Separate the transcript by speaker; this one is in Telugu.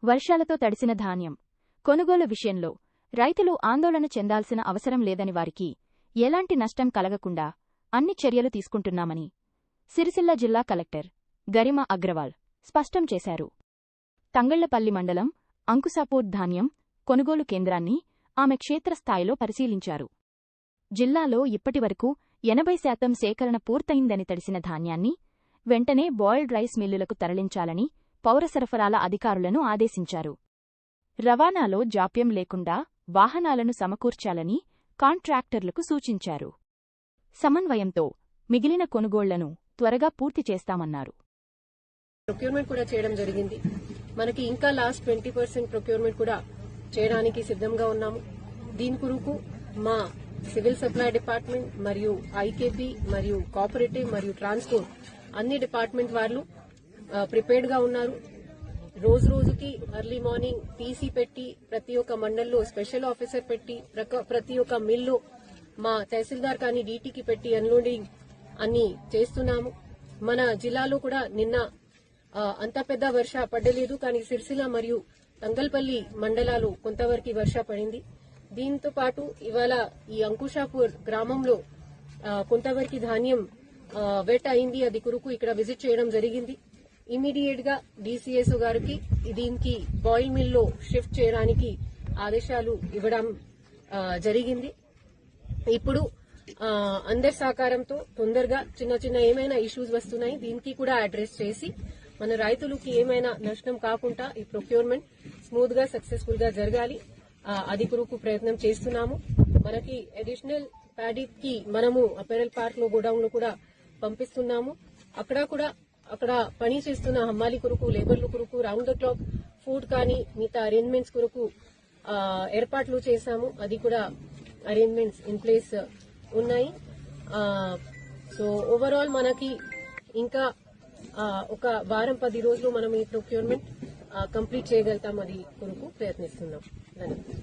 Speaker 1: వర్షాలతో తడిసిన ధాన్యం కొనుగోలు విషయంలో రైతులు ఆందోళన చెందాల్సిన అవసరం లేదని, వారికి ఎలాంటి నష్టం కలగకుండా అన్ని చర్యలు తీసుకుంటున్నామని సిరిసిల్ల జిల్లా కలెక్టర్ గరిమా అగ్రవాల్ స్పష్టం చేశారు. తంగళ్లపల్లి మండలం అంకుశాపూర్ ధాన్యం కొనుగోలు కేంద్రాన్ని ఆమె క్షేత్రస్థాయిలో పరిశీలించారు. జిల్లాలో ఇప్పటివరకు 80% సేకరణ పూర్తయిందని, తడిసిన ధాన్యాన్ని వెంటనే బాయిల్డ్ రైస్ మిల్లులకు తరలించాలని పౌర సరఫరాల అధికారులను ఆదేశించారు. రవాణాలో జాప్యం లేకుండా వాహనాలను సమకూర్చాలని కాంట్రాక్టర్లకు సూచించారు. సమన్వయంతో మిగిలిన కొనుగోళ్లను త్వరగా పూర్తి చేస్తామన్నారు.
Speaker 2: ప్రొక్యూర్మెంట్ కూడా చేయడం జరిగింది. మనకి ఇంకా లాస్ట్ 20% ప్రొక్యూర్మెంట్ కూడా చేయడానికి సిద్ధంగా ఉన్నాము. దీని కొరకు మా సివిల్ సప్లై డిపార్ట్మెంట్ మరియు ఐకేపీ మరియు కోఆపరేటివ్ మరియు ట్రాన్స్పోర్ట్ అన్ని డిపార్ట్మెంట్ వాళ్ళు ప్రిపేర్డ్ గా ఉన్నారు. రోజు రోజుకి ఎర్లీ మార్నింగ్ టీసీ పెట్టి ప్రతి ఒక్క మండల్లో స్పెషల్ ఆఫీసర్ పెట్టి ప్రతి ఒక్క మిల్లు మా తహసీల్దార్ కానీ డీటీకి పెట్టి అన్లోడింగ్ అన్ని చేస్తున్నాము. మన జిల్లాలో కూడా నిన్న అంత పెద్ద వర్ష పడలేదు, కానీ సిరిసిల్ల మరియు తంగల్పల్లి మండలాలు కొంతవరకు వర్ష పడింది. దీంతో పాటు ఇవాళ ఈ అంకుశాపూర్ గ్రామంలో కొంతవరకు ధాన్యం వెట్ అయింది. అది కొరకు ఇక్కడ విజిట్ చేయడం జరిగింది. ఇమీడియట్ గా డీసీఎస్ఓ గారికి దీనికి బాయిల్ మిల్ లో షిఫ్ట్ చేయడానికి ఆదేశాలు ఇవ్వడం జరిగింది. ఇప్పుడు అందరి సహకారంతో తొందరగా చిన్న చిన్న ఏమైనా ఇష్యూస్ వస్తున్నాయి, దీనికి కూడా అడ్రస్ చేసి మన రైతులకి ఏమైనా నష్టం కాకుండా ఈ ప్రొక్యూర్మెంట్ స్మూత్ గా సక్సెస్ఫుల్ గా జరగాలి. అది కొరకు ప్రయత్నం చేస్తున్నాము. మనకి అడిషనల్ ప్యాడీకి మనము అపెరల్ పార్క్ లో గోడౌన్ లో కూడా పంపిస్తున్నాము. అక్కడ పని చేస్తున్న హమ్మాలి కొరకు, లేబర్ల కొరకు రౌండ్ ద క్లాక్ ఫుడ్ కానీ మిగతా అరేంజ్మెంట్స్ కొరకు ఏర్పాట్లు చేశాము. అది కూడా అరేంజ్మెంట్స్ ఇన్ ప్లేస్ ఉన్నాయి. సో ఓవరాల్ మనకి ఇంకా ఒక వారం 10 రోజులు మనం ఈ ప్రొక్యూర్మెంట్ కంప్లీట్ చేయగలుగుతాం. అది కొరకు ప్రయత్నిస్తున్నాం. ధన్యవాదాలు.